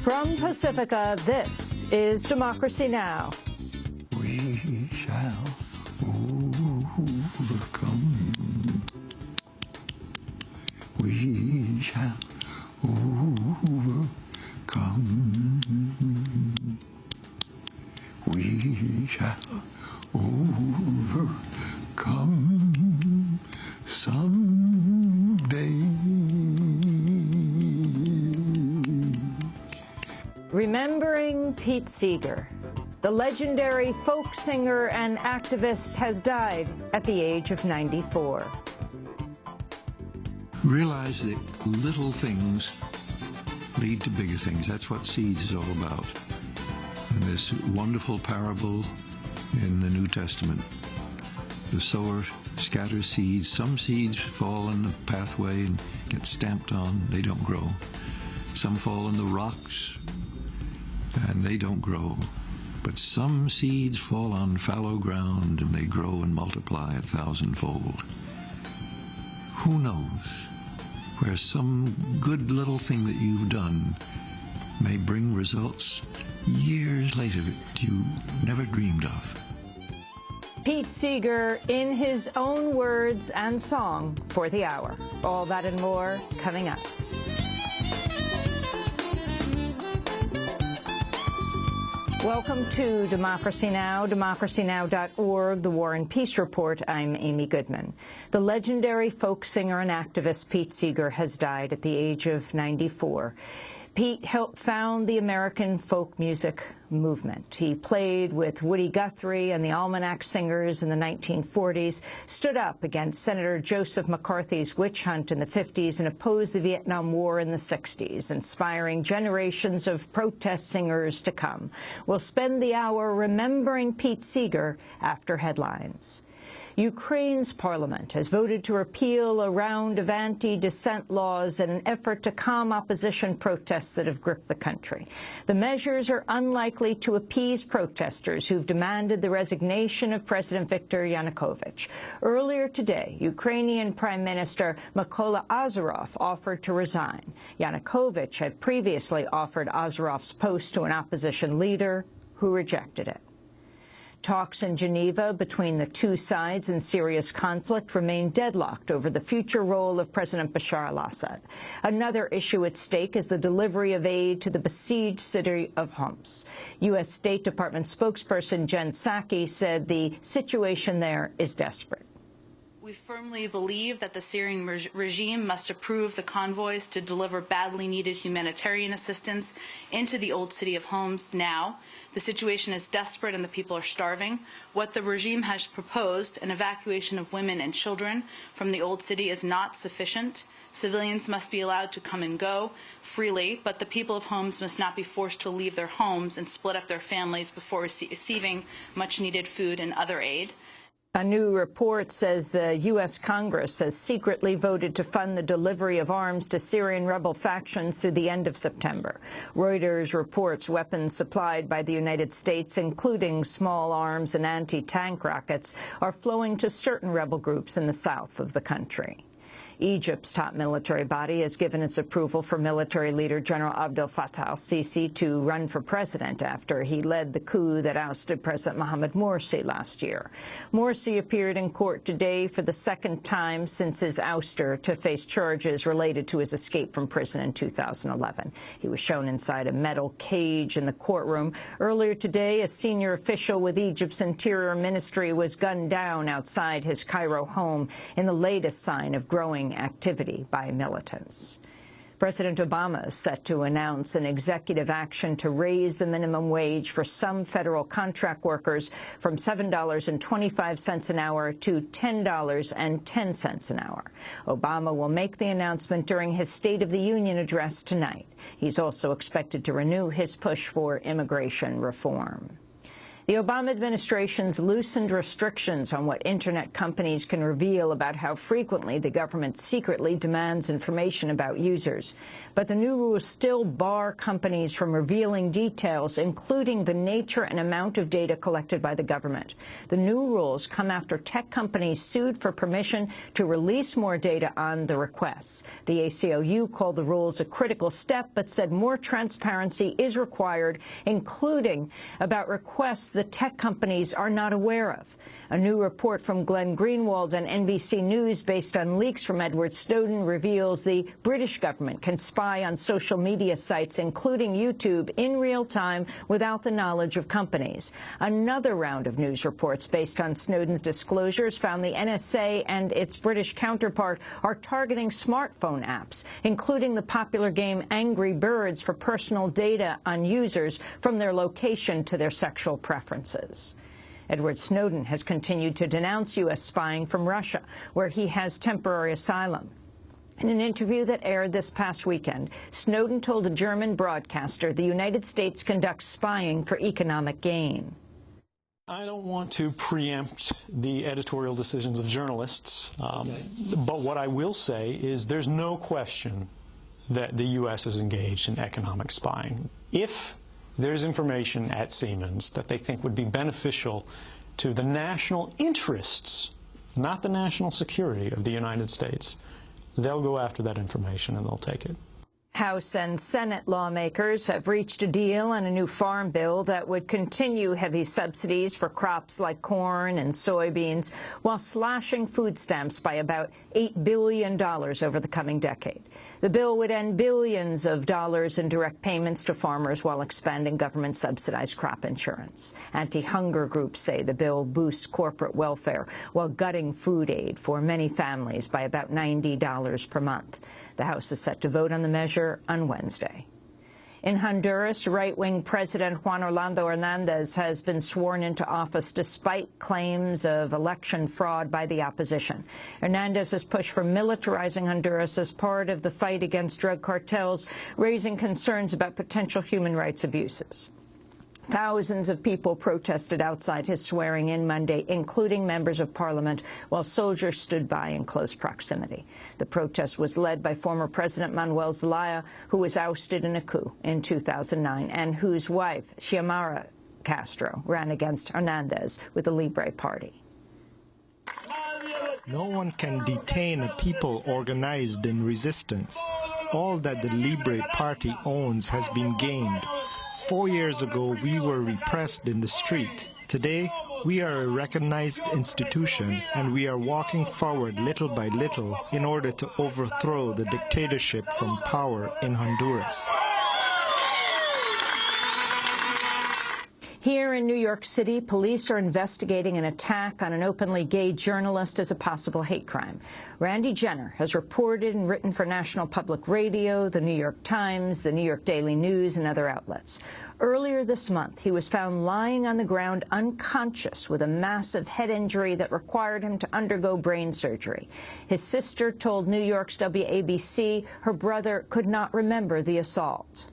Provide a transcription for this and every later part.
From Pacifica, this is Democracy Now! We shall overcome. We shall overcome. We shall overcome someday. Remembering Pete Seeger, the legendary folk singer and activist, has died at the age of 94. Realize that little things lead to bigger things. That's what Seeds is all about. And this wonderful parable in the New Testament. The sower scatters seeds. Some seeds fall in the pathway and get stamped on. They don't grow. Some fall in the rocks and they don't grow. But some seeds fall on fallow ground and they grow and multiply 1,000-fold. Who knows where some good little thing that you've done may bring results years later that you never dreamed of. Pete Seeger, in his own words and song, for the hour. All that and more coming up. Welcome to Democracy Now!, democracynow.org, the War and Peace Report. I'm Amy Goodman. The legendary folk singer and activist Pete Seeger has died at the age of 94. Pete helped found the American folk music movement. He played with Woody Guthrie and the Almanac Singers in the 1940s, stood up against Senator Joseph McCarthy's witch hunt in the 50s, and opposed the Vietnam War in the 60s, inspiring generations of protest singers to come. We'll spend the hour remembering Pete Seeger after headlines. Ukraine's parliament has voted to repeal a round of anti-dissent laws in an effort to calm opposition protests that have gripped the country. The measures are unlikely to appease protesters who've demanded the resignation of President Viktor Yanukovych. Earlier today, Ukrainian Prime Minister Mykola Azarov offered to resign. Yanukovych had previously offered Azarov's post to an opposition leader who rejected it. Talks in Geneva between the two sides in Syria's conflict remain deadlocked over the future role of President Bashar al-Assad. Another issue at stake is the delivery of aid to the besieged city of Homs. U.S. State Department spokesperson Jen Psaki said the situation there is desperate. We firmly believe that the Syrian regime must approve the convoys to deliver badly needed humanitarian assistance into the old city of Homs now. The situation is desperate and the people are starving. What the regime has proposed, an evacuation of women and children from the old city, is not sufficient. Civilians must be allowed to come and go freely, but the people of Homs must not be forced to leave their homes and split up their families before receiving much-needed food and other aid. A new report says the U.S. Congress has secretly voted to fund the delivery of arms to Syrian rebel factions through the end of September. Reuters reports weapons supplied by the United States, including small arms and anti-tank rockets, are flowing to certain rebel groups in the south of the country. Egypt's top military body has given its approval for military leader General Abdel Fattah al-Sisi to run for president after he led the coup that ousted President Mohamed Morsi last year. Morsi appeared in court today for the second time since his ouster to face charges related to his escape from prison in 2011. He was shown inside a metal cage in the courtroom. Earlier today, a senior official with Egypt's Interior Ministry was gunned down outside his Cairo home in the latest sign of growing activity by militants. President Obama is set to announce an executive action to raise the minimum wage for some federal contract workers from $7.25 an hour to $10.10 an hour. Obama will make the announcement during his State of the Union address tonight. He's also expected to renew his push for immigration reform. The Obama administration's loosened restrictions on what Internet companies can reveal about how frequently the government secretly demands information about users. But the new rules still bar companies from revealing details, including the nature and amount of data collected by the government. The new rules come after tech companies sued for permission to release more data on the requests. The ACLU called the rules a critical step, but said more transparency is required, including about requests the tech companies are not aware of. A new report from Glenn Greenwald and NBC News based on leaks from Edward Snowden reveals the British government can spy on social media sites, including YouTube, in real time without the knowledge of companies. Another round of news reports based on Snowden's disclosures found the NSA and its British counterpart are targeting smartphone apps, including the popular game Angry Birds, for personal data on users from their location to their sexual preferences. Edward Snowden has continued to denounce U.S. spying from Russia, where he has temporary asylum. In an interview that aired this past weekend, Snowden told a German broadcaster the United States conducts spying for economic gain. I don't want to preempt the editorial decisions of journalists, but what I will say is there's no question that the U.S. is engaged in economic spying. If there's information at Siemens that they think would be beneficial to the national interests, not the national security of the United States, they'll go after that information and they'll take it. House and Senate lawmakers have reached a deal on a new farm bill that would continue heavy subsidies for crops like corn and soybeans while slashing food stamps by about $8 billion over the coming decade. The bill would end billions of dollars in direct payments to farmers while expanding government-subsidized crop insurance. Anti-hunger groups say the bill boosts corporate welfare while gutting food aid for many families by about $90 per month. The House is set to vote on the measure on Wednesday. In Honduras, right-wing President Juan Orlando Hernandez has been sworn into office despite claims of election fraud by the opposition. Hernandez has pushed for militarizing Honduras as part of the fight against drug cartels, raising concerns about potential human rights abuses. Thousands of people protested outside his swearing-in Monday, including members of parliament, while soldiers stood by in close proximity. The protest was led by former President Manuel Zelaya, who was ousted in a coup in 2009, and whose wife, Xiomara Castro, ran against Hernandez with the Libre Party. No one can detain a people organized in resistance. All that the Libre Party owns has been gained. 4 years ago, we were repressed in the street. Today, we are a recognized institution, and we are walking forward little by little in order to overthrow the dictatorship from power in Honduras. Here in New York City, police are investigating an attack on an openly gay journalist as a possible hate crime. Randy Jenner has reported and written for National Public Radio, the New York Times, the New York Daily News, and other outlets. Earlier this month, he was found lying on the ground unconscious with a massive head injury that required him to undergo brain surgery. His sister told New York's WABC her brother could not remember the assault.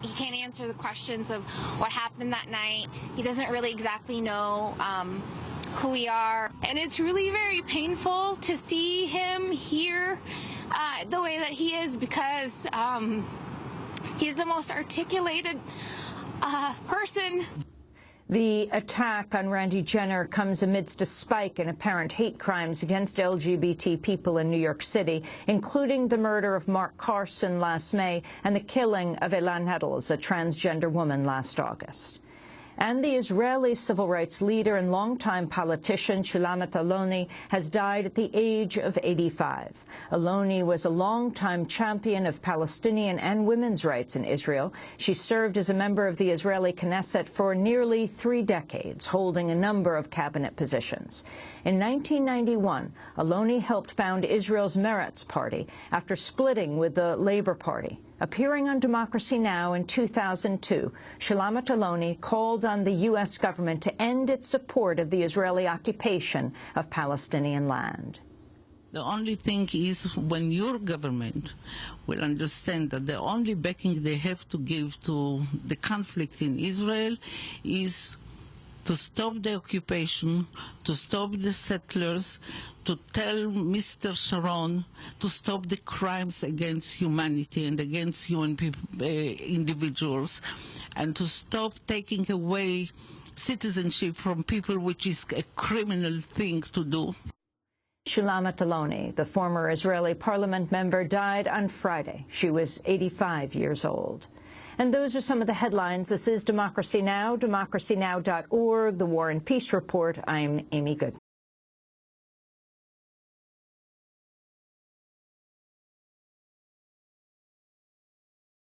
He can't answer the questions of what happened that night. He doesn't really exactly know who we are. And it's really very painful to see him here the way that he is, because he's the most articulated person. The attack on Randy Jenner comes amidst a spike in apparent hate crimes against LGBT people in New York City, including the murder of Mark Carson last May and the killing of Elan Nettles, a transgender woman, last August. And the Israeli civil rights leader and longtime politician Shulamit Aloni has died at the age of 85. Aloni was a longtime champion of Palestinian and women's rights in Israel. She served as a member of the Israeli Knesset for nearly 3 decades, holding a number of cabinet positions. In 1991, Aloni helped found Israel's Meretz Party after splitting with the Labor Party. Appearing on Democracy Now! In 2002, Shulamit Aloni called on the U.S. government to end its support of the Israeli occupation of Palestinian land. The only thing is, when your government will understand that the only backing they have to give to the conflict in Israel is to stop the occupation, to stop the settlers, to tell Mr. Sharon to stop the crimes against humanity and against human individuals, and to stop taking away citizenship from people, which is a criminal thing to do. Shulamat Aloni, the former Israeli parliament member, died on Friday. She was 85 years old. And those are some of the headlines. This is Democracy Now!, democracynow.org, the War and Peace Report. I'm Amy Goodman.